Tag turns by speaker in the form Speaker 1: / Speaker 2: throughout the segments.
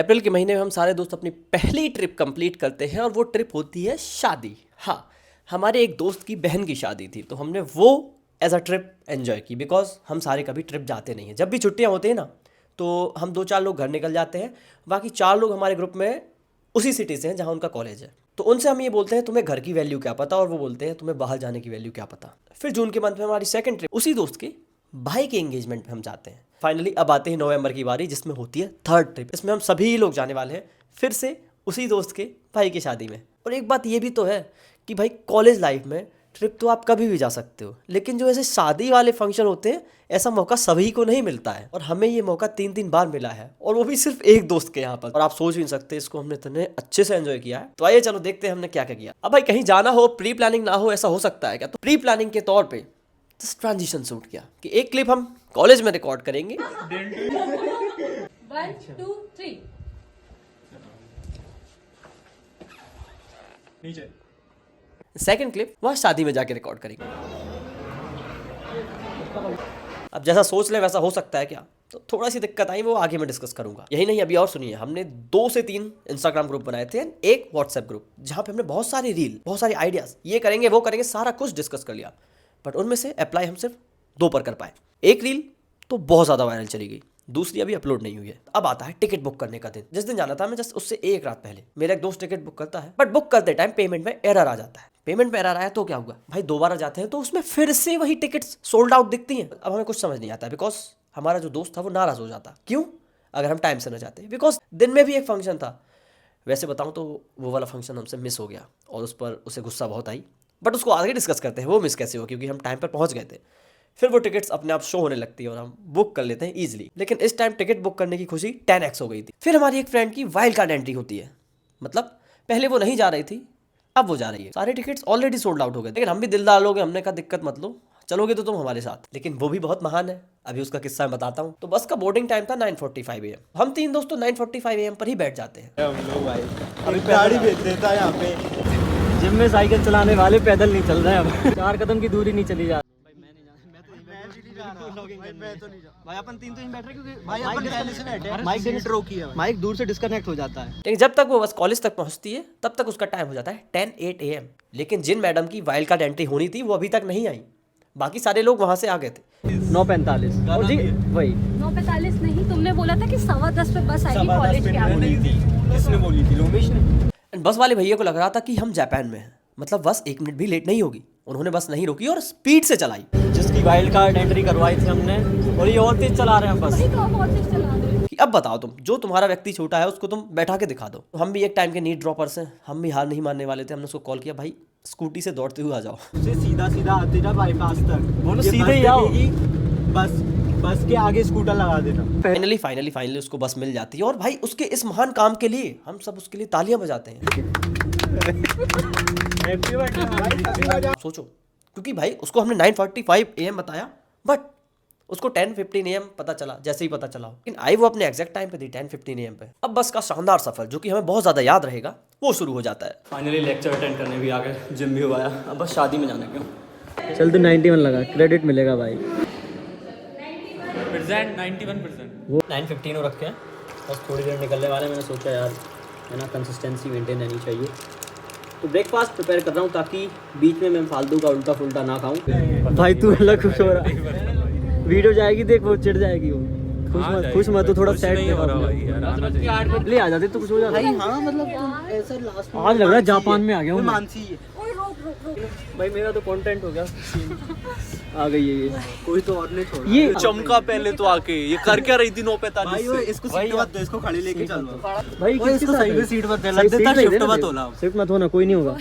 Speaker 1: अप्रैल के महीने में हम सारे दोस्त अपनी पहली ट्रिप कंप्लीट करते हैं और वो ट्रिप होती है शादी। हाँ, हमारे एक दोस्त की बहन की शादी थी तो हमने वो एज अ ट्रिप एंजॉय की, बिकॉज हम सारे कभी ट्रिप जाते नहीं हैं। जब भी छुट्टियां होती हैं ना तो हम 2-4 लोग घर निकल जाते हैं, बाकी 4 लोग हमारे ग्रुप में उसी सिटी से हैं जहाँ उनका कॉलेज है। तो उनसे हम ये बोलते हैं तुम्हें घर की वैल्यू क्या पता, और वो बोलते हैं तुम्हें बाहर जाने की वैल्यू क्या पता। फिर जून के मंथ में हमारी सेकंड ट्रिप उसी दोस्त के भाई के एंगेजमेंट में हम जाते हैं। फाइनली अब आते हैं नवंबर की बारी, जिसमें होती है थर्ड ट्रिप। इसमें हम सभी लोग जाने वाले हैं फिर से उसी दोस्त के भाई की शादी में। और एक बात ये भी तो है कि भाई कॉलेज लाइफ में ट्रिप तो आप कभी भी जा सकते हो, लेकिन जो ऐसे शादी वाले फंक्शन होते हैं ऐसा मौका सभी को नहीं मिलता है। और हमें ये मौका 3-3 बार मिला है, और वो भी सिर्फ एक दोस्त के यहाँ पर। और आप सोच भी नहीं सकते इसको हमने इतने अच्छे से एंजॉय किया है। तो आइए चलो देखते हैं हमने क्या क्या किया। अब भाई कहीं जाना हो, प्री प्लानिंग ना हो, ऐसा हो सकता है क्या? तो प्री प्लानिंग के तौर पे ट्रांजिशन शूट किया कि एक क्लिप हम कॉलेज में रिकॉर्ड करेंगे।
Speaker 2: 1 2 3
Speaker 3: नीचे।
Speaker 1: सेकंड क्लिप वहाँ शादी में जाके रिकॉर्ड करेंगे। अब जैसा सोच ले वैसा हो सकता है क्या? तो थोड़ा सी दिक्कत आई, वो आगे मैं डिस्कस करूंगा। यही नहीं, अभी और सुनिए। हमने 2 से 3 इंस्टाग्राम ग्रुप बनाए थे, एक व्हाट्सएप ग्रुप, जहाँ पे हमने बहुत सारी रील, बहुत सारी आइडियाज, ये करेंगे वो करेंगे, सारा कुछ डिस्कस कर लिया। बट उनमें से अप्लाई हम सिर्फ 2 पर कर पाए। एक रील तो बहुत ज़्यादा वायरल चली गई, दूसरी अभी अपलोड नहीं हुई है। अब आता है टिकट बुक करने का दिन। जिस दिन जाना था मैं जस्ट उससे एक रात पहले मेरा एक दोस्त टिकट बुक करता है, बट बुक करते टाइम पेमेंट में एरर आ जाता है। पेमेंट में एरर आया तो क्या हुआ भाई, दोबारा जाते हैं तो उसमें फिर से वही टिकट्स सोल्ड आउट दिखती हैं। अब हमें कुछ समझ नहीं आता, बिकॉज हमारा जो दोस्त था वो नाराज हो जाता। क्यों? अगर हम टाइम से न जाते, बिकॉज दिन में भी एक फंक्शन था। वैसे बताऊं तो वो वाला फंक्शन हमसे मिस हो गया और उस पर उसे गुस्सा बहुत आई, बट उसको आगे डिस्कस करते हैं वो मिस कैसे हो, क्योंकि हम टाइम पर पहुंच गए थे। फिर वो टिकट्स अपने आप शो होने लगती है और हम बुक कर लेते हैं ईजिली। लेकिन इस टाइम टिकट बुक करने की खुशी 10x हो गई थी। फिर हमारी एक फ्रेंड की वाइल्ड कार्ड एंट्री होती है, मतलब पहले वो नहीं जा रही थी, अब वो जा रही है। सारे टिकट्स ऑलरेडी सोल्ड आउट हो गए, लेकिन हम भी दिलदार लोग हैं, हमने कहा दिक्कत मत लो, चलोगे तो तुम हमारे साथ। लेकिन वो भी बहुत महान है, अभी उसका किस्सा मैं बताता हूँ। तो बस का बोर्डिंग टाइम था 9:45 AM। हम 3 दोस्तों 9:45 AM पर ही बैठ जाते हैं।
Speaker 3: हम लोग भाई अभी गाड़ी भेज देता है यहाँ पे।
Speaker 4: जिम में साइकिल चलाने वाले पैदल नहीं चल रहे हैं अब। 4 कदम की दूरी नहीं चली जा।
Speaker 3: भाई अपन 3 तो बैठ रहे क्योंकि भाई अपन पहले से बैठे हैं। माइक डिस्कनेक्ट किया है,
Speaker 4: माइक दूर से डिस्कनेक्ट हो जाता है।
Speaker 1: लेकिन जब तक वो बस कॉलेज तक पहुंचती है तब तक उसका टाइम हो जाता है 10:08 AM। लेकिन जिन मैडम की वाइल्ड कार्ड एंट्री होनी थी वो अभी तक नहीं आई, बाकी सारे लोग वहां से आ गए थे।
Speaker 4: 9:45 और जी वही
Speaker 2: 9:45 नहीं, तुमने बोला था कि 10:15 पे बस आएगी कॉलेज के आगे।
Speaker 3: किसने बोली थी? लोमेश ने।
Speaker 1: बस वाले भैया को लग रहा था कि हम जापान में हैं, मतलब बस 1 मिनट भी लेट नहीं होगी। उन्होंने बस नहीं रोकी और स्पीड से चलाई।
Speaker 4: जिसकी वाइल्ड कार्ड एंट्री करवाई थी हमने, और ये और तेज चला रहे हैं बस।
Speaker 2: वही तो आप और तेज चला रहे हो।
Speaker 1: कि अब बताओ तुम, जो तुम्हारा व्यक्ति छोटा है उसको तुम बैठा के दिखा दो। तो हम भी एक टाइम के नीड ड्रॉपर्स हैं, हम भी हार नहीं मानने वाले थे। हमने उसको कॉल किया, भाई स्कूटी से दौड़ते हुए आ जाओ।
Speaker 3: उसे सीधा सीधा आते ना बाईपास तक,
Speaker 4: बोलो सीधे ही आओ।
Speaker 3: बस के आगे स्कूटर लगा देना।
Speaker 1: फाइनली उसको बस मिल जाती है। और भाई उसके इस महान काम के लिए हम सब उसके लिए तालियां बजाते हैं। सोचो, क्योंकि भाई उसको हमने 9:45 AM बताया, बट उसको 10:15 AM पता चला, जैसे ही पता चला। लेकिन आई वो अपने एग्जैक्ट टाइम पे थी, 10:15 AM पे। अब बस का शानदार सफर, जो कि हमें बहुत ज्यादा याद रहेगा, वो शुरू हो जाता है।
Speaker 4: फाइनली लेक्चर अटेंड करने भी आ गए, जिम भी हुआ, अब बस शादी में जाना। क्यों चल तो 91 लगा, क्रेडिट मिलेगा भाई।
Speaker 3: 91%।
Speaker 4: वो 9:15 हो रखे हैं, बस थोड़ी देर निकलने वाले। मैंने सोचा यार है ना, कंसिस्टेंसी मेंटेन रहनी चाहिए। तो ब्रेकफास्ट प्रिपेयर कर रहा हूँ ताकि बीच में मैं फालतू का उल्टा फुल्टा ना खाऊं। भाई तू अलग खुश हो रहा है, वीडियो जाएगी देख, वो चिढ़ जाएगी। वो खुश मत तो थोड़ा सैड हो रहा है। ले आ जाते तो कुछ हो जाता भाई। हाँ मतलब ऐसा लास्ट आज लग रहा है जापान में आ गया हूँ।
Speaker 3: मानसी है
Speaker 2: ओए रोक
Speaker 4: भाई, मेरा तो कंटेंट हो गया। आ गई है ये,
Speaker 3: कोई तो और नहीं छोड़ा।
Speaker 4: ये
Speaker 5: चमका पहले तो आके ये कर क्या रही थी 9:45
Speaker 3: भाई वो
Speaker 5: से।
Speaker 3: इसको सीट मत दे, इसको खड़ी लेके चलो
Speaker 4: भाई
Speaker 3: ओए इसको सही में सीट मत दे, लग देता शिफ्ट मत होला।
Speaker 4: शिफ्ट मत होना, कोई नहीं होगा।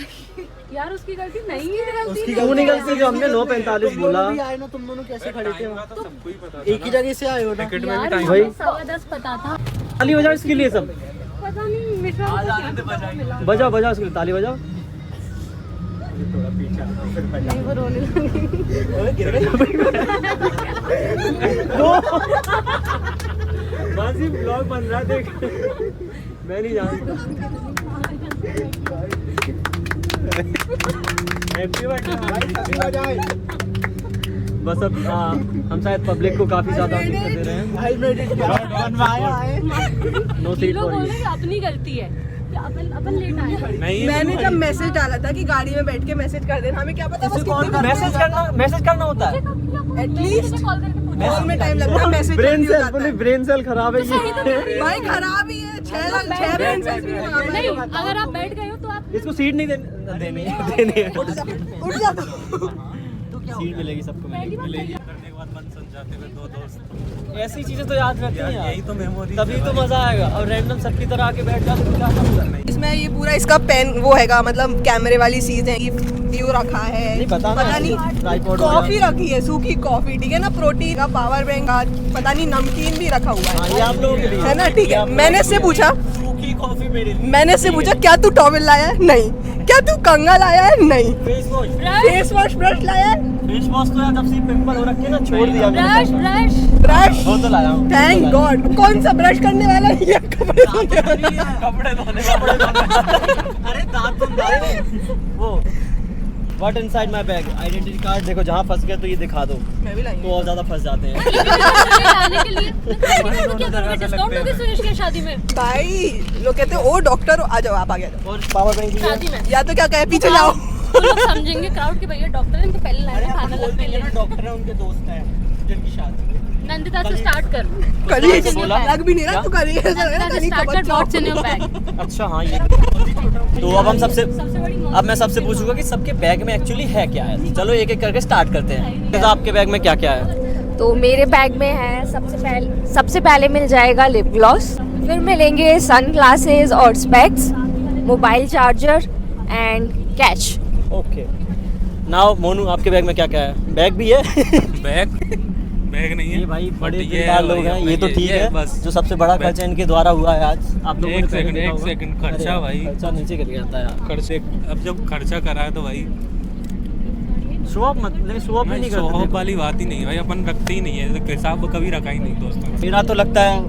Speaker 2: यार उसकी गलती नहीं है, गलती
Speaker 3: उसकी
Speaker 2: नहीं
Speaker 4: क्यों नहीं गलती? जो हमने 9:45 बोला।
Speaker 3: आए ना तुम दोनों, कैसे खड़े थे वहाँ? एक ही जगह से आए हो ना।
Speaker 2: यार
Speaker 4: भाई
Speaker 2: 10:15 पता था।
Speaker 4: ताली बजाओ इसके लिए सब।
Speaker 2: पता नहीं मिश्रा को क्या मिला।
Speaker 4: बजाओ बजाओ इसके लिए, ताली बजाओ।
Speaker 3: थोड़ा पीछे फिर
Speaker 2: नहीं वो रोने लगी।
Speaker 3: ओए गिर गई।
Speaker 4: बस ये ब्लॉग बन रहा है, देख। मैं नहीं जानता। Happy birthday. बस अब हम शायद पब्लिक को काफी ज्यादा दिक्कत दे रहे हैं।
Speaker 3: भाई मेडिट क्या बनवाया है।
Speaker 4: नो
Speaker 2: ये
Speaker 4: सीट
Speaker 2: लोग
Speaker 4: फॉर
Speaker 2: बोल
Speaker 4: यू।
Speaker 2: रहे हैं कि अपनी गलती है कि अपन लेट आए हैं।
Speaker 5: नहीं
Speaker 6: मैंने जब मैसेज डाला था कि गाड़ी में बैठ के मैसेज कर देना, हमें क्या पता बस कितने
Speaker 3: मैसेज करना होता है।
Speaker 6: एटलीस्ट
Speaker 2: कॉल करके पूछो।
Speaker 6: कॉल में टाइम लगता है, मैसेज
Speaker 3: ब्रेन
Speaker 6: जल्दी हो
Speaker 3: सेल
Speaker 6: जाता है।
Speaker 3: ब्रेन सेल खराब है
Speaker 2: सही तो बोल रही हो।
Speaker 6: भाई खराब ही है, 6 ब्रेन सेल्स भी खराब है।
Speaker 2: नहीं, अगर आप बैठ गए हो तो आप
Speaker 3: इसको सीट नहीं देनी है।
Speaker 6: उठ जा तू।
Speaker 3: सीट मिलेगी सबको
Speaker 2: पहली बार चल
Speaker 5: करने के बाद मन समझाते हुए दो दोस्त
Speaker 3: ऐसी चीजें तो याद रखती हैं यार।
Speaker 5: यही तो मेमोरी
Speaker 3: तभी तो मजा आएगा। और रैंडम सबकी तरह आके बैठ जाते तो क्या करूँगा।
Speaker 6: इसमें ये पूरा इसका पेन वो हैगा, मतलब कैमरे वाली चीज है, ये व्यू रखा है,
Speaker 3: नहीं पता ना,
Speaker 6: नहीं
Speaker 3: ट्राइपॉड
Speaker 6: कॉफी रखी है, सूखी कॉफी, ठीक है ना, प्रोटीन का पावर बैंक का, पता नहीं नमकीन भी रखा हुआ
Speaker 3: हाँ,
Speaker 6: है,
Speaker 3: ये आप लोगों के लिए
Speaker 6: है ना, ठीक है। मैंने इससे पूछा
Speaker 3: सूखी कॉफी मेरे लिए।
Speaker 6: मैंने इससे पूछा क्या तू टॉवल लाया है? नहीं। क्या तू कंघा लाया है? नहीं।
Speaker 3: Face wash
Speaker 6: face wash brush लाया है?
Speaker 3: फेस वॉश तो यार जब से पिंपल हो रखे ना छोड़ दिया मैंने।
Speaker 2: ब्रश
Speaker 6: ब्रश
Speaker 3: वो तो लाया हूँ।
Speaker 6: Thank God. कौन सा ब्रश करने वाला है? ये कपड़े धोने वाला।
Speaker 5: कपड़े धोने
Speaker 3: अरे दांत तो वो what inside my bag identity card. देखो जहाँ फंस गए तो ये दिखा दो,
Speaker 6: मैं भी लाई
Speaker 3: तो और ज्यादा फंस जाते हैं।
Speaker 2: लाने के लिए क्या करोगे? डिस्काउंट होगी सुरेश की शादी में?
Speaker 6: भाई लोग कहते हैं ओ डॉक्टर आ जाओ, आप आ गए।
Speaker 3: और पावर बैंक भी है।
Speaker 2: शादी में
Speaker 6: या तो क्या कहे पीछे जाओ।
Speaker 2: तो लोग समझेंगे क्राउड के भैया डॉक्टर हैं, इनको पहले लाए हैं खाना लगने के लिए।
Speaker 3: डॉक्टर है उनके दोस्त हैं जिनकी शादी है।
Speaker 2: नंदिता से स्टार्ट कर।
Speaker 6: करिए
Speaker 2: तो बोला।
Speaker 6: लग भी नहीं रहा तू करिए ऐसा लग रहा है कहीं
Speaker 2: स्टार्ट कर
Speaker 6: kabaddi
Speaker 2: what's in your bag.
Speaker 3: अच्छा हाँ ये तो अब हम सबसे
Speaker 2: बड़ी
Speaker 3: अब मैं सबसे पूछूंगा कि सबके बैग में एक्चुअली है क्या है। चलो एक एक करके स्टार्ट करते हैं। तो आपके बैग में क्या क्या है?
Speaker 7: तो मेरे बैग में है सबसे पहले मिल जाएगा लिप ग्लॉस, फिर मिलेंगे सन ग्लासेस और specs, mobile charger and cash.
Speaker 3: Okay now Monu आपके बैग में क्या क्या है? बैग भी है?
Speaker 5: बैग नहीं है
Speaker 3: ये भाई
Speaker 5: but
Speaker 3: बड़े
Speaker 5: ये
Speaker 3: दिलदार लोग हैं, ये तो ठीक है।
Speaker 5: बस
Speaker 3: जो सबसे बड़ा खर्चा इनके द्वारा हुआ है आज आप लोगों ने
Speaker 5: एक
Speaker 3: पहले
Speaker 5: सेकंड,
Speaker 3: देखा
Speaker 5: एक
Speaker 3: होगा।
Speaker 5: सेकंड, खर्चा
Speaker 3: अरे,
Speaker 5: भाई।
Speaker 3: खर्चा नीचे गिर गया था यार।
Speaker 5: खर्चे अब जब खर्चा करा है तो भाई
Speaker 3: शो ऑफ मतलब शो ऑफ नहीं
Speaker 5: शो ऑफ
Speaker 3: करते।
Speaker 5: वाली बात ही नहीं है भाई, अपन रखते ही नहीं है, तो हिसाब कभी रखा ही नहीं दोस्तों
Speaker 3: मेरा तो लगता है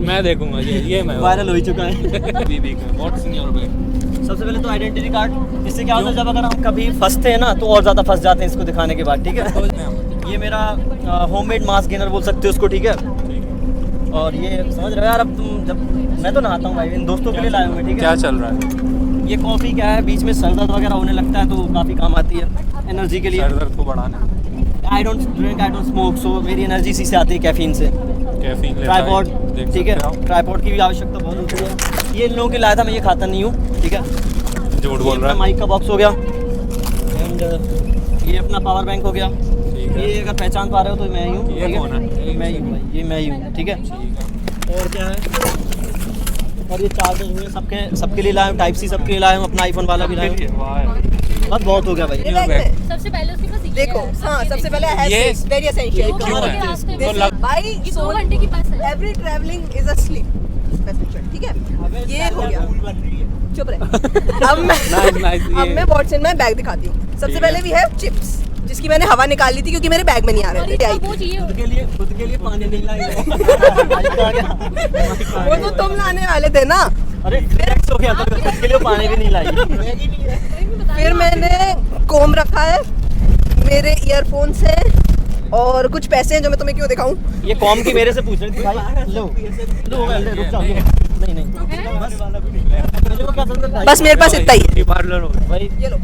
Speaker 5: मैं देखूंगा ये मैं
Speaker 3: वायरल हो ही चुका है।
Speaker 5: बीबी का व्हाट्स इन योर बैग।
Speaker 3: सबसे पहले तो आइडेंटिटी कार्ड। इससे क्या होता है जब अगर हम कभी फंसते हैं ना तो और ज़्यादा फंस जाते हैं इसको दिखाने के बाद, ठीक है। ये मेरा होममेड मास्क गेनर बोल सकते हो उसको, ठीक है। और ये समझ रहे हो यार, अब तुम जब मैं तो नहाता हूँ भाई, इन दोस्तों के लिए लाया हूँ मैं, ठीक है।
Speaker 5: क्या चल रहा है?
Speaker 3: ये कॉफ़ी क्या है, बीच में सर दर्द वगैरह होने लगता है तो काफ़ी काम आती है एनर्जी के लिए।
Speaker 5: सर दर्द को बढ़ाने
Speaker 3: I don't drink, I don't smoke, so मेरी एनर्जी इसी से आती है, कैफीन से।
Speaker 5: कैफीन लेता
Speaker 3: ट्राइपॉड,
Speaker 5: है, देख
Speaker 3: ठीक है,
Speaker 5: सकते हो।
Speaker 3: ट्राइपॉड की भी आवश्यकता बहुत होती है। ये इन लोगों के लाया था, मैं ये खाता नहीं हूँ, ठीक है।
Speaker 5: झूठ बोल रहा है।
Speaker 3: माइक का बॉक्स हो गया एंड ये अपना पावर बैंक हो गया। ये अगर पहचान पा रहे हो तो मैं ही हूँ,
Speaker 5: ये
Speaker 3: ठीक
Speaker 5: कौन है?
Speaker 3: मैं ही हूँ भाई, ये मैं ही हूँ, ठीक है। और क्या है? और ये चार्जर हुए सबके लिए लाए हूँ, टाइप सी सबके लिए लाए हूँ, अपना आईफोन वाला भी लाए हूँ।
Speaker 5: वाह यार।
Speaker 3: बस बहुत हो गया
Speaker 6: ये
Speaker 3: भाई।
Speaker 6: बैग में
Speaker 2: सबसे पहले उसके पास ये
Speaker 6: देखो
Speaker 2: है।
Speaker 6: हाँ सबसे पहले
Speaker 5: ये-
Speaker 6: वेरी एसेंशियल।
Speaker 2: दो घंटे के रास्ते में।
Speaker 6: भाई
Speaker 2: ये 2 घंटे की बस है।
Speaker 6: Every travelling is a slip passenger, ठीक है। ये हो गया, चुप रहे। अब मैं
Speaker 5: Nice,
Speaker 6: अब
Speaker 5: ये-
Speaker 6: मैं व्हाट्सएप में बैग दिखाती हूँ। सबसे
Speaker 5: ठीक
Speaker 6: पहले
Speaker 5: है।
Speaker 6: भी है चिप्स, जिसकी मैंने हवा निकाल ली थी क्योंकि मेरे बैग में नहीं आ
Speaker 2: और
Speaker 6: रहे थे।
Speaker 2: इसका
Speaker 6: आई
Speaker 2: वो चाहिए
Speaker 3: खुद के लिए पानी नहीं लाए।
Speaker 6: वो तो तुम लाने वाले थे ना।
Speaker 3: अरे रिलैक्स हो गया तो खुद के लिए पानी भी नहीं लाई।
Speaker 6: फिर मैंने कोम रखा है, मेरे ईयरफोन्स हैं और कुछ पैसे हैं जो मैं तुम्हें क्यों दिखाऊं।
Speaker 3: ये कॉम की मेरे से पूछ रही थी भाई। लो रुक जाओ। नहीं नहीं मुझे वो क्या समझ
Speaker 6: बस मेरे पास इतना ही है।
Speaker 5: पार्लर हो
Speaker 3: भाई
Speaker 6: ये लो।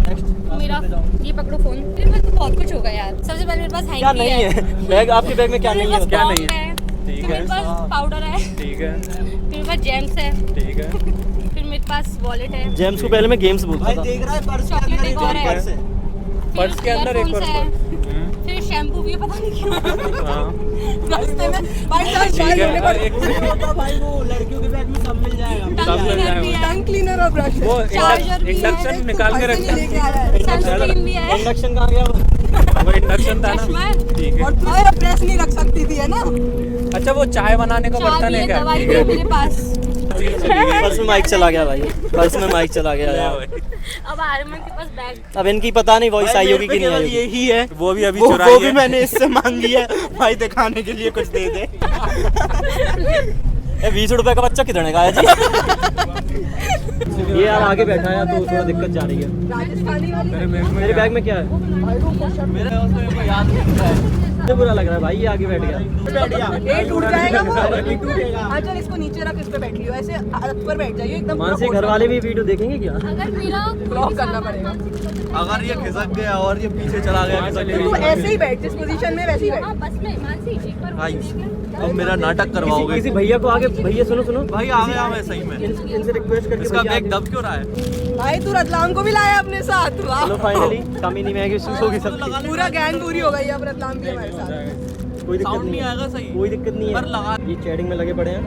Speaker 2: मेरा ये पकड़ो फोन। मेरे पास तो बहुत कुछ होगा यार। सबसे पहले मेरे पास
Speaker 3: क्या
Speaker 2: हैंकी
Speaker 3: नहीं है बैग, आपके बैग में क्या नहीं है?
Speaker 5: क्या नहीं है?
Speaker 2: फिर
Speaker 5: ठीक
Speaker 2: मेरे
Speaker 5: है,
Speaker 2: पास पाउडर है,
Speaker 5: ठीक है,
Speaker 2: फिर मेरे पास जेम्स है,
Speaker 5: ठीक है।
Speaker 2: फिर मेरे पास वॉलेट है,
Speaker 3: जेम्स को पहले मैं गेम्स बोलता था।
Speaker 6: देख रहा है पर्स
Speaker 2: चॉकलेट एक और है,
Speaker 5: पर्स के अंदर एक और
Speaker 2: earphones है, फिर शैम्पू भी है, पता नहीं क्यों
Speaker 5: हाँ
Speaker 6: रास्ते में भाई साहब
Speaker 5: ठीक
Speaker 6: बाल
Speaker 5: है,
Speaker 6: धोने
Speaker 5: और
Speaker 6: पर
Speaker 5: एक
Speaker 3: भाई वो लड़कियों के बैग में सब मिल जाएगा।
Speaker 5: सब मिल
Speaker 2: क्लीनर भी
Speaker 5: जाएगा।
Speaker 2: है,
Speaker 6: टंग क्लीनर और ब्रश
Speaker 5: वो
Speaker 2: चार्जर भी है,
Speaker 5: इंडक्शन निकाल के
Speaker 6: ऐसे नहीं
Speaker 5: रखा
Speaker 6: लेके आया है।
Speaker 2: सनस्क्रीन भी है,
Speaker 3: इंडक्शन कहाँ गया वो?
Speaker 5: वो इंडक्शन था
Speaker 2: चश्मा
Speaker 5: ना।
Speaker 2: है,
Speaker 5: ठीक है।
Speaker 6: और तू प्रेस नहीं रख सकती थी, है ना।
Speaker 5: अच्छा वो चाय बनाने का बर्तन
Speaker 2: चाबी
Speaker 5: है
Speaker 2: है,
Speaker 5: क्या?
Speaker 2: दवाई
Speaker 5: ठीक
Speaker 2: भी है
Speaker 5: है।
Speaker 2: मेरे पास।
Speaker 3: पर्स में माइक चला गया भाई, पर्स में माइक चला गया यार।
Speaker 2: अब आर्यमन के पास बैग।
Speaker 3: अब इनकी पता नहीं वॉइस आई होगी कि नहीं आई होगी।
Speaker 8: यही है
Speaker 5: वो भी अभी
Speaker 8: वो
Speaker 5: चुराई
Speaker 8: भी
Speaker 5: है।
Speaker 8: मैंने इससे मांगी है भाई, दिखाने के लिए कुछ दे दे।
Speaker 3: ये 20 रुपए का बच्चा कितने का है जी? ये यार आगे बैठा है तो थोड़ा दिक्कत जा रही है।
Speaker 6: राजस्थानी वाली
Speaker 3: मेरे बैग में क्या है? मेरे याद नहीं है। मुझे बुरा लग रहा है भाई, ये आगे बैठ गया।
Speaker 6: ये टूट जाएगा वो। हाँ चल इसको नीचे रख, इस पे बैठ लियो, ऐसे ऊपर बैठ जाइए एकदम।
Speaker 3: मानसी घर वाले भी वीडियो देखेंगे क्या?
Speaker 2: अगर मेरा
Speaker 6: ब्लॉक करना पड़ेगा।
Speaker 8: अगर ये खिसक गया और ये पीछे चला गया खिसक
Speaker 6: तो तू ऐसे ही बैठ, जिस पोजीशन में वैसे ही बैठ।
Speaker 2: हाँ बस में मानसी एक बार
Speaker 8: भाई अब मेरा नाटक करवाओगे।
Speaker 3: किसी भैया को आगे, भैया सुनो सुनो
Speaker 8: भाई आ गया मैं सही में।
Speaker 3: इनसे रिक्वेस्ट करके
Speaker 8: इसका
Speaker 3: भैया
Speaker 8: बैग
Speaker 3: आगे-
Speaker 8: दब क्यों रहा है?
Speaker 6: भाई तू रतलाम को भी लाया अपने साथ। वाह
Speaker 3: चलो फाइनली कमी नहीं महंगी होगी सब।
Speaker 6: पूरा गैंग पूरी हो गई अब रतलाम भी हमारे साथ।
Speaker 3: कोई दिक्कत
Speaker 8: साउंड
Speaker 3: नहीं
Speaker 8: नहीं
Speaker 3: है,
Speaker 8: आएगा सही।
Speaker 3: कोई दिक्कत नहीं
Speaker 8: पर लगा-
Speaker 3: है। ये चैटिंग में लगे पड़े हैं।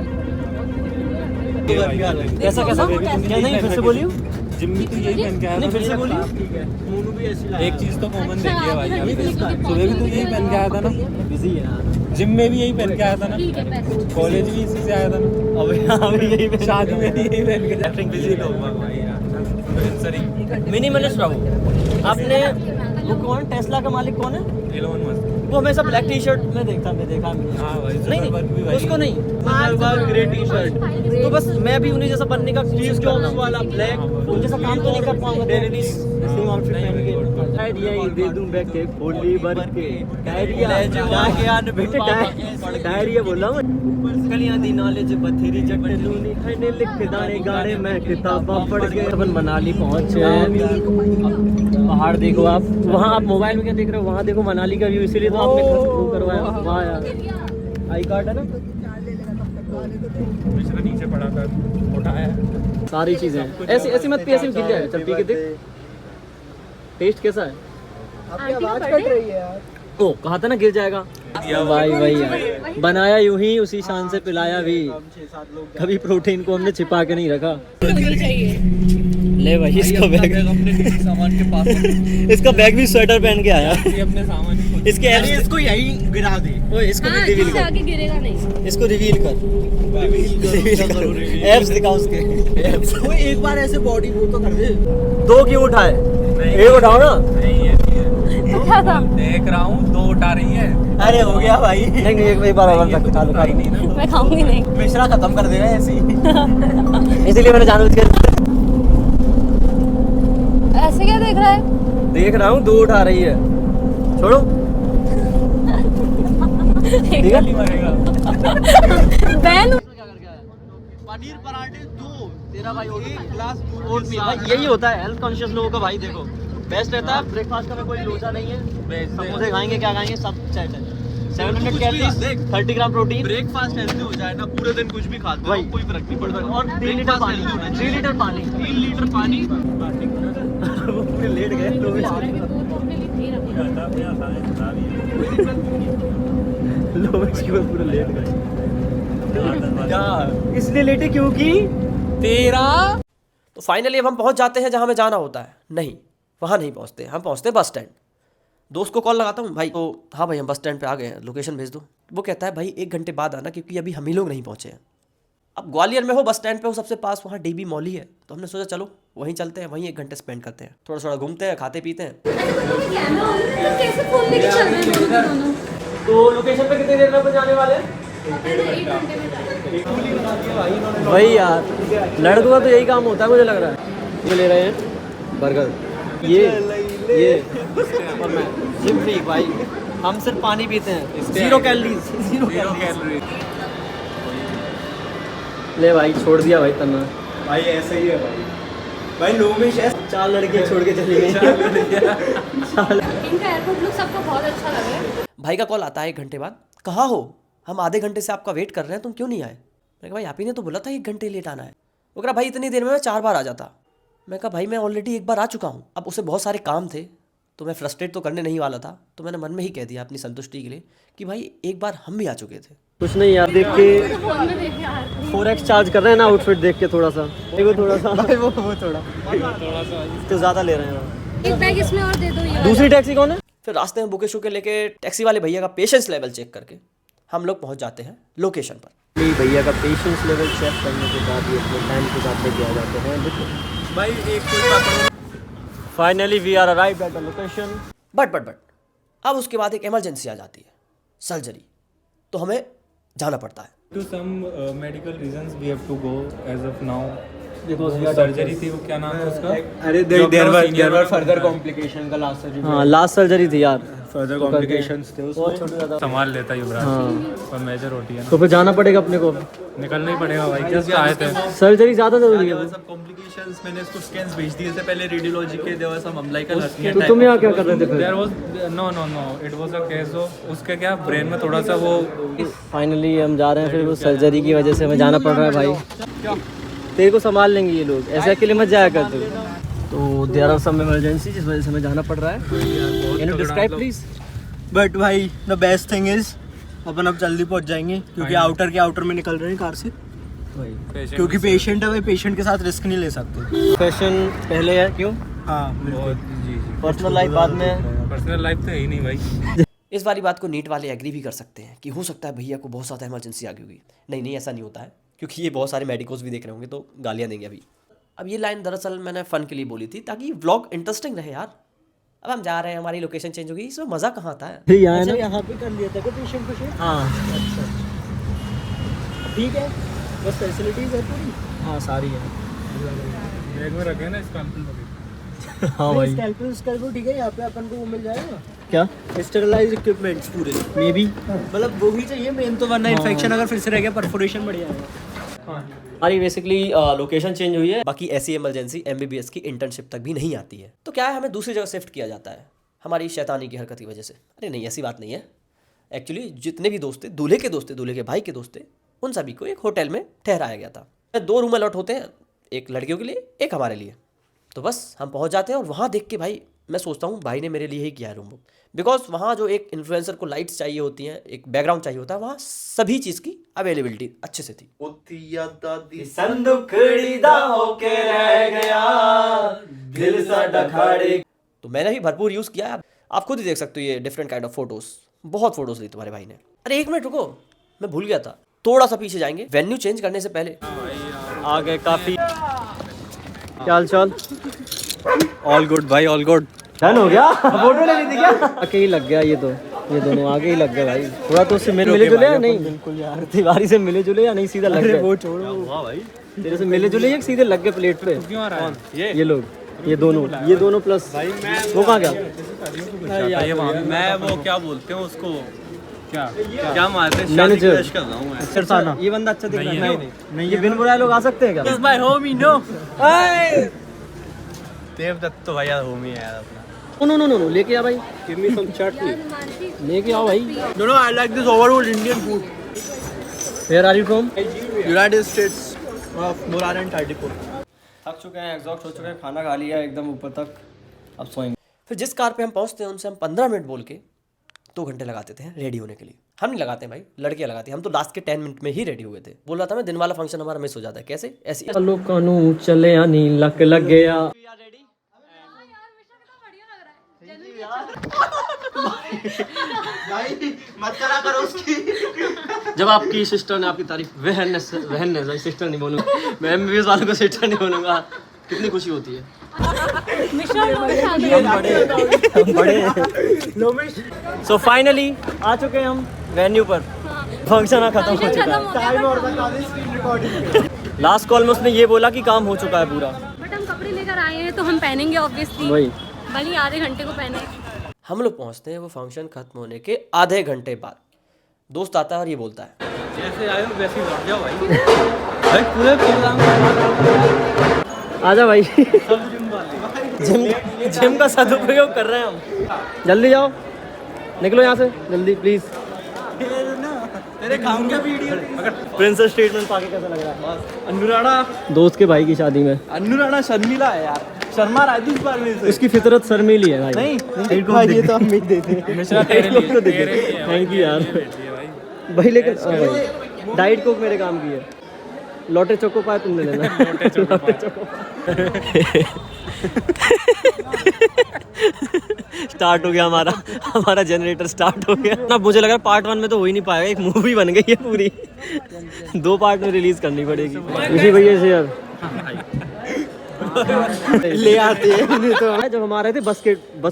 Speaker 3: कैसा कैसा क्या? नहीं फिर से बोलियो।
Speaker 5: जिम्मी तो यही पहन के आया
Speaker 3: नहीं
Speaker 5: था।
Speaker 3: फिर से बोलियो।
Speaker 5: एक चीज तो कॉमन देखी है भाई अभी। सुबह भी तो यही पहन के आया था ना,
Speaker 3: बिजी है यार।
Speaker 5: जिम में भी यही पहन के आया था ना,
Speaker 2: ठीक है बेस्ट।
Speaker 5: कॉलेज भी इसी से आया था ना,
Speaker 3: अबे यही पे
Speaker 5: शादी में भी यही पहन के
Speaker 3: एक्टिंग बिजी लोग
Speaker 5: भाई यार।
Speaker 3: मिनिमलिस्ट रहो। आपने वो कौन टेस्ला का मालिक कौन है?
Speaker 5: Elon Musk.
Speaker 3: वो हमेशा ब्लैक टी शर्ट में देखा मैंने।
Speaker 5: हाँ भाई,
Speaker 3: नहीं
Speaker 5: जुकरबर्ग भी भाई।
Speaker 3: उसको नहीं, ग्रे टी शर्ट। तो बस मैं भी उन्हीं जैसा बनने का कोशिश कर रहा हूं वाला ब्लैक। उन जैसा काम तो नहीं कर पाऊंगा सेम आउटफिट पहन के। डायरिया ही दे दूं बैग के खोली भर के। डायरिया डायरिया बोला मैं। कलियां दी नॉलेज बथेरी जट लूनी खाने लिख दाने गाने मैं किताबा पढ़ के। अपन मनाली पहुंचे। पहाड़ देखो आप, वहाँ आप मोबाइल में क्या देख रहे हो? वहाँ देखो मनाली का व्यू, इसीलिए तो आपने वो करवाया। वाह यार, आई कार्ड है ना,
Speaker 5: पिछले नीचे पड़ा था, उठाया।
Speaker 3: सारी चीजें ऐसी ऐसी मत पी, ऐसी गिर जाए। चल पी के देख, टेस्ट कैसा है?
Speaker 6: आपकी आवाज कट रही है यार।
Speaker 3: ओ कहा था ना गिर जाएगा। भाई भाई यार, बनाया यूं ही उसी शान से पिलाया भी। कभी प्रोटीन को हमने छिपा के नहीं रखा। ले भाई इसका बैग
Speaker 8: सामान के पास
Speaker 3: इसका बैग भी स्वेटर पहन के आया।
Speaker 5: ये अपने सामान ही
Speaker 3: इसके एब्स
Speaker 8: इसको यही गिरा दे।
Speaker 3: ओए इसको
Speaker 2: हाँ
Speaker 3: रिवील
Speaker 2: इससे
Speaker 3: कर,
Speaker 2: आगे गिरेगा नहीं।
Speaker 3: इसको रिवील कर, एब्स दिखा उसके।
Speaker 8: वो एक बार ऐसे बॉडी वो तो कर दे।
Speaker 3: दो क्यों उठाए? एक उठाओ ना।
Speaker 5: नहीं ये नहीं है। देख रहा हूँ 2 उठा रही है।
Speaker 3: अरे हो गया भाई। नहीं एक बार और तक खा लो, खा लो।
Speaker 2: मैं खाऊंगी नहीं।
Speaker 3: मिश्रा खत्म कर देगा ऐसे ही। इसीलिए मैंने जानबूझ के
Speaker 2: ऐसे क्या देख रहा है?
Speaker 3: देख रहा हूँ 2 उठा रही है। छोड़ो ठीक है।
Speaker 2: बैन
Speaker 8: पनीर पराठे 2 तेरा भाई होगी ग्लास दूध
Speaker 3: और भाई यही होता है हेल्थ कॉन्शियस लोगों का। भाई देखो बेस्ट रहता है ब्रेकफास्ट का, में कोई लोचा नहीं है। समोसे खाएंगे, क्या खाएंगे, सब सेट है। 700 calories, 30 gram protein.
Speaker 8: Breakfast healthy हो जाए ना, पूरे दिन कुछ भी खाते हो
Speaker 3: वही।
Speaker 8: कोई फर्क नहीं पड़ता।
Speaker 3: और 3 लीटर पानी, 3 लीटर पानी।
Speaker 8: 3 लीटर पानी।
Speaker 3: वो पूरे लेट गए तो भी लोग पूरे लेट गए। क्या इसलिए लेटे क्योंकि
Speaker 5: तेरा
Speaker 1: तो फाइनली अब हम पहुंच जाते हैं जहां हमें जाना होता है। नहीं, वहां नहीं पहुंचते, हम पहुंचते बस स्टैंड। दोस्त को कॉल लगाता हूँ, भाई तो हाँ भाई हम बस स्टैंड पे आ गए हैं, लोकेशन भेज दो। वो कहता है भाई 1 घंटे बाद आना, क्योंकि अभी हम ही लोग नहीं पहुंचे हैं। अब ग्वालियर में हो, बस स्टैंड पे हो, सबसे पास वहाँ डीबी मॉल ही है, तो हमने सोचा चलो वहीं चलते हैं, वहीं 1 घंटे स्पेंड करते हैं, थोड़ा थोड़ा घूमते हैं, खाते पीते हैं।
Speaker 2: कैसे फोन लेके चल रहे हैं दोनों?
Speaker 3: तो लोकेशन पे कितनी देर में पहुंचाने वाले हैं?
Speaker 2: 1 घंटे में जाएंगे।
Speaker 3: वही यार, लड़कों का तो यही काम होता है मुझे लग रहा है। ये ले रहे हैं बर्गर, ये और मैं जिम फ्री भाई, हम सिर्फ पानी पीते हैं, 0 कैलोरीज। ले भाई छोड़ दिया भाई तन्ना।
Speaker 8: भाई ऐसा ही है भाई लोगों में शायद
Speaker 3: 4 लड़के छोड़ के चली गई।
Speaker 2: इनका एयरपोर्ट लुक सबको बहुत अच्छा लगा है।
Speaker 1: भाई का कॉल आता है 1 घंटे बाद, कहाँ हो? हम आधे घंटे से आपका वेट कर रहे हैं, तुम क्यों नहीं आए? मैं कहा भाई आप ही ने तो बोला था 1 घंटे लेट आना है। वो कहा भाई इतनी देर में मैं 4 बार आ जाता। मैं कहा भाई मैं ऑलरेडी 1 बार आ चुका हूँ। अब उसे बहुत सारे काम थे तो मैं फ्रस्ट्रेट तो करने नहीं वाला था, तो मैंने मन में ही कह दिया अपनी संतुष्टि के लिए कि भाई 1 बार हम भी आ चुके थे।
Speaker 3: कुछ नहीं यार, देख के
Speaker 2: फोन में देख के यार
Speaker 3: 4x चार्ज कर रहे हैं ना आउटफिट देख के। थोड़ा सा देखो, थोड़ा सा वो थोड़ा तो ज़्यादा ले रहे हैं।
Speaker 2: एक बैग इसमें और दे दो ये
Speaker 3: दूसरी टैक्सी कौन है?
Speaker 1: फिर रास्ते में बुके शुके लेके टैक्सी वाले भैया का पेशेंस लेवल चेक करके हम लोग पहुँच जाते हैं लोकेशन पर।
Speaker 3: भैया का पेशेंस लेवल चेक करने के बाद ये अपने टाइम के साथ लेके आ जाते हैं।
Speaker 8: भाई एक कोई
Speaker 3: finally we are arrived at the location.
Speaker 1: But अब उसके बाद एक इमरजेंसी आ जाती है, सर्जरी, तो हमें जाना पड़ता है।
Speaker 5: To some medical reasons we have to go as of now.
Speaker 3: Because we are
Speaker 5: surgery थी, वो क्या नाम है उसका?
Speaker 8: अरे
Speaker 5: जो
Speaker 8: देयर
Speaker 5: अपना senior
Speaker 8: वर
Speaker 5: वाला
Speaker 8: फर्दर
Speaker 5: बंदा है।
Speaker 8: कॉम्प्लिकेशन का लास्ट सर्जरी
Speaker 3: हाँ लास्ट सर्जरी थी यार,
Speaker 8: फर्दर कॉम्प्लिकेशंस थे
Speaker 3: बहुत छोटे ज्यादा।
Speaker 5: संभाल लेता युवराज
Speaker 3: हाँ
Speaker 5: और मेजर होती है ना,
Speaker 3: तो फिर जाना पड़ेगा अपने को,
Speaker 5: निकलना ही पड़ेगा भाई, जस्ट आए थे।
Speaker 3: सर्जरी ज्यादा जरूरी है।
Speaker 8: सब कॉम्प्लिकेशंस मैंने इसको स्कैन्स भेज दिए थे पहले रेडियोलॉजी के, देयर वाज सम अम्लाइकल
Speaker 3: तो तुम यहाँ क्या कर रहे थे फिर?
Speaker 5: There was no it was a case of उसके क्या ब्रेन में थोड़ा सा वो
Speaker 3: फाइनली हम जा रहे हैं, फिर वो सर्जरी की वजह से हमें जाना पड़ रहा है भाई। तेरे को संभाल लेंगे ये लोग, ऐसे अकेले मत जाया कर तू। तो देयर आर सम इमरजेंसी जिस वजह से हमें जाना पड़ रहा है। Can you describe please?
Speaker 8: But भाई द बेस्ट थिंग इज अपन अब जल्दी पहुंच जाएंगे क्योंकि आउटर के आउटर में निकल रहे हैं कार से, क्योंकि पेशेंट है भाई, पेशेंट के साथ रिस्क नहीं ले सकते।
Speaker 3: फैशन पहले है क्यों?
Speaker 8: हाँ बिल्कुल।
Speaker 5: जी
Speaker 3: पर्सनल लाइफ बाद में है।
Speaker 5: पर्सनल लाइफ तो है ही नहीं भाई।
Speaker 1: इस वाली बात को नीट वाले एग्री भी कर सकते हैं कि हो सकता है भैया को बहुत ज़्यादा इमरजेंसी आ गई होगी। नहीं ऐसा नहीं होता है, क्योंकि ये बहुत सारे मेडिकोस भी देख रहे होंगे तो गालियाँ देंगे अभी। अब ये लाइन दरअसल मैंने फ़न के लिए बोली थी ताकि व्लॉग इंटरेस्टिंग रहे यार। अब हम जा रहे हैं, हमारी लोकेशन चेंज होगी, इसमें मज़ा कहाँ आता है।
Speaker 3: यहाँ पे कर लिया था क्या पेशेंट को? हाँ ठीक है, बस फैसिलिटीज है पूरी। हाँ सारी है,
Speaker 5: बैग में रखे ना स्कैल्पेल वगैरह।
Speaker 3: हाँ भाई
Speaker 8: स्कैल्पेल ठीक है, यहाँ पे अपन को वो मिल जाएगा
Speaker 3: क्या
Speaker 8: स्टेरलाइज इक्विपमेंट्स पूरे,
Speaker 3: मे बी
Speaker 8: मतलब वो ही चाहिए मेन तो, वरना इन्फेक्शन अगर फिर से रह गया परफोरेशन बढ़ जाएगा।
Speaker 3: हमारी बेसिकली लोकेशन चेंज हुई है।
Speaker 1: बाकी ऐसी इमरजेंसी MBBS की इंटर्नशिप तक भी नहीं आती है, तो क्या है, हमें दूसरी जगह शिफ्ट किया जाता है हमारी शैतानी की हरकत की वजह से। अरे नहीं, ऐसी बात नहीं है। एक्चुअली जितने भी दोस्त थे, दूल्हे के दोस्त थे, दूल्हे के भाई के दोस्त थे, उन सभी को एक होटल में ठहराया गया था। 2 रूम अलॉट होते हैं, एक लड़कियों के लिए, एक हमारे लिए। तो बस हम पहुंच जाते हैं और वहाँ देख के भाई मैं सोचता हूँ भाई ने मेरे लिए ही किया है रूम बुक, बिकॉज वहाँ जो एक इन्फ्लुएंसर को लाइट्स चाहिए होती हैं, एक बैकग्राउंड चाहिए होता है, वहाँ सभी चीज़ की अवेलेबिलिटी अच्छे से थी। तो मैंने भी भरपूर यूज़ किया। आप खुद ही देख सकते हो ये डिफरेंट काइंड ऑफ फोटोज, बहुत फोटोज ली तुम्हारे भाई ने। अरे 1 मिनट रुको, मैं भूल गया था, थोड़ा सा पीछे जाएंगे। वेन्यू चेंज करने से पहले
Speaker 3: आ गए काफी। क्या हाल चाल?
Speaker 8: ऑल गुड भाई, ऑल गुड।
Speaker 3: डन हो गया। फोटो ले ली थी क्या? आके ही लग गया ये तो, ये दोनों आगे ही लग गए भाई। थोड़ा तो उससे मिले जुले या नहीं? बिल्कुल यार, तिवारी से मिले जुले या नहीं सीधा लग गए? वो छोड़ो भाई, तेरे से मिले जुले या सीधे लग गए प्लेट पे?
Speaker 5: क्यों आ रहा है
Speaker 3: ये लोग, ये दोनों प्लस वो कहाँ गया?
Speaker 8: मैं वो क्या बोलते हैं उसको,
Speaker 5: क्या
Speaker 8: मारते हैं,
Speaker 3: मैनेजर
Speaker 8: कर रहा हूँ मैं।
Speaker 3: सरसाना। ये बंदा अच्छा दिख रहा है। नहीं ये बिन बुलाए लोग आ सकते हैं क्या?
Speaker 8: My Homi no. देवदत्त तो भैया होमी है यार अपना।
Speaker 3: नो लेके आ भाई, गिव मी सम चटनी, लेके आओ भाई।
Speaker 8: No no, I like this overall Indian food.
Speaker 3: Where are you from?
Speaker 8: United States of Moran and 34।
Speaker 3: थक चुके हैं, एग्जॉस्ट हो चुके हैं, खाना खा लिया एकदम ऊपर तक, अब सोएंगे।
Speaker 1: फिर जिस कार पे हम पहुंचते हैं उनसे हम 15 मिनट बोल के 2 घंटे लगा देते हैं रेडी होने के लिए। हम नहीं लगाते भाई, लड़कियां लगाती हैं। हम तो लास्ट के 10 मिनट में ही रेडी हुए थे। बोल रहा था मैं, दिन वाला फंक्शन हमारा मिस हो जाता है। कैसे? ऐसी
Speaker 3: लोगों नू चले आनी लक लग गया।
Speaker 8: मत करा करो उसकी।
Speaker 3: जब आपकी सिस्टर ने आपकी तारीफ, बहन ने सिस्टर नहीं बोलूंगा मैं, MBBS वालों को सिस्टर नहीं बोलूंगा, कितनी खुशी होती है। सो फाइनली आ चुके हैं हम वेन्यू पर। फंक्शन खत्म हो चुका है। लास्ट कॉल में उसने ये बोला कि काम हो चुका है पूरा,
Speaker 2: बट हम कपड़े लेकर आए हैं तो हम पहनेंगे ऑब्वियसली,
Speaker 3: वही
Speaker 2: भले ही आधे घंटे को पहने।
Speaker 1: हम लोग पहुंचते हैं वो फंक्शन खत्म होने के आधे घंटे बाद। दोस्त आता है और ये बोलता है,
Speaker 8: जैसे आए हो वैसे ही लौट जाओ भाई। भाई पूरे प्रोग्राम
Speaker 3: आजा भाई। जिम का सदुपयोग कर रहे हैं हम। जल्दी जाओ, निकलो यहाँ से जल्दी प्लीज।
Speaker 8: तेरे काम का वीडियो।
Speaker 3: प्रिंसेस स्टेटमेंट पाके कैसा लग रहा है?
Speaker 8: अन्नू राणा,
Speaker 3: दोस्त के भाई की शादी में।
Speaker 8: अन्नू राणा शर्मिला है यार, शर्मा रहा है इस बार में से।
Speaker 3: उसकी फितरत शर्मीली है भाई।
Speaker 8: नहीं
Speaker 3: ये तो हम भी देते हैं। थैंक यू यार भाई। लेकिन डाइट कोक मेरे काम की है। लॉटे चोको पाए तुमने लेना। स्टार्ट हो गया हमारा जनरेटर स्टार्ट हो गया। अब मुझे लगा पार्ट 1 में तो हो ही नहीं पाएगा, एक मूवी बन गई है पूरी। 2 पार्ट में रिलीज करनी पड़ेगी। इसी वजह से यार ले आते हैं। तो जब हम आ रहे थे बस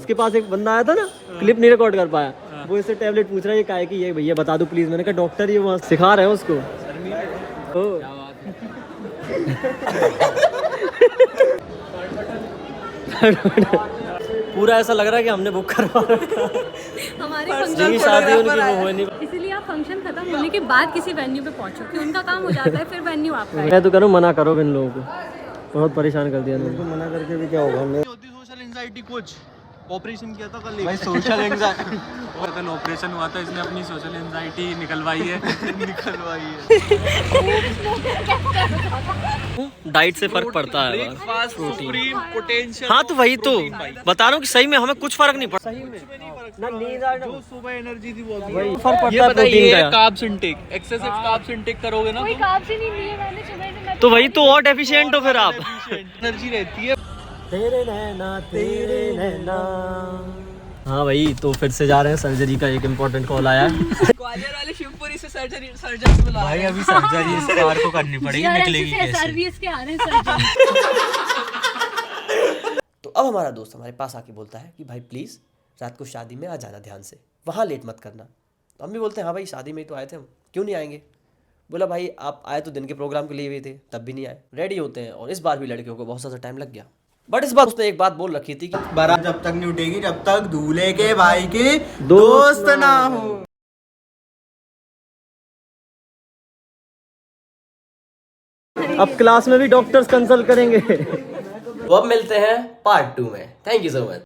Speaker 3: के पास एक बंदा आया था ना, क्लिप नहीं रिकॉर्ड कर पाया, वो इससे टैबलेट पूछ रहा है ये काहे की, ये भैया बता दो प्लीज। मैंने कहा डॉक्टर ये वहाँ सिखा रहे हैं उसको। पूरा ऐसा लग रहा है कि हमने बुक करवा रखा है।
Speaker 2: हमारे
Speaker 3: जिनकी
Speaker 2: फंक्शन
Speaker 3: शादी उनकी वो हो नहीं।
Speaker 2: इसीलिए आप फंक्शन खत्म होने के बाद किसी वेन्यू पे पहुंचो कि उनका काम हो जाता है, फिर वेन्यू आपका है।
Speaker 3: मैं तो करूँ मना करो इन लोगों को, बहुत परेशान कर दिया इन्होंने।
Speaker 8: मना करके भी क्या होगा? मैं होती सोशल एंजाइटी कुछ ऑपरेशन किया था कल भाई। सोशल एंजाइटी
Speaker 5: ऑपरेशन हुआ था, इसने अपनी सोशल एंजाइटी निकलवाई है।
Speaker 3: डाइट से फर्क पड़ता है। हाँ तो वही तो बता रहा हूँ कि सही में हमें कुछ फर्क नहीं पड़ता। सही में ना नींद आ
Speaker 8: जो सुबह एनर्जी थी वो
Speaker 3: वही फर्क पड़ता है प्रोटीन का।
Speaker 5: Carbs intake, excessive carbs intake करोगे ना
Speaker 2: कोई कार्ब्स ही नहीं लिए मैंने सुबह से।
Speaker 3: तो वही तो और डेफिशिएंट हो फिर आप।
Speaker 5: एनर्जी रहती है।
Speaker 3: तेरे नैना। हाँ भाई, तो फिर से जा रहे हैं, सर्जरी का एक इम्पोर्टेंट कॉल आया है।
Speaker 6: ग्वालियर वाले शिवपुरी से सर्जन बुला
Speaker 8: भाई अभी सर्जरी इस कार को करनी पड़ेगी, निकलेगी कैसे?
Speaker 2: सर्विस के आ रहे हैं सर्जन।
Speaker 1: तो अब हमारा दोस्त हमारे पास आके बोलता है कि भाई प्लीज़ रात को शादी में आ जाना ध्यान से, वहाँ लेट मत करना। तो हम भी बोलते हैं हाँ भाई शादी में ही तो आए थे हम, क्यों नहीं आएंगे। बोला भाई आप आए तो दिन के प्रोग्राम के लिए भी थे, तब भी नहीं आए। रेडी होते हैं और इस बार भी लड़कियों को बहुत ज़्यादा टाइम लग गया। बट इस बार उसने एक बात बोल रखी थी कि
Speaker 8: बारात जब तक नहीं उठेगी जब तक दूल्हे के भाई के दोस्त ना हो।
Speaker 3: अब क्लास में भी डॉक्टर्स कंसल्ट करेंगे।
Speaker 1: तो अब मिलते हैं पार्ट 2 में। Thank you so much.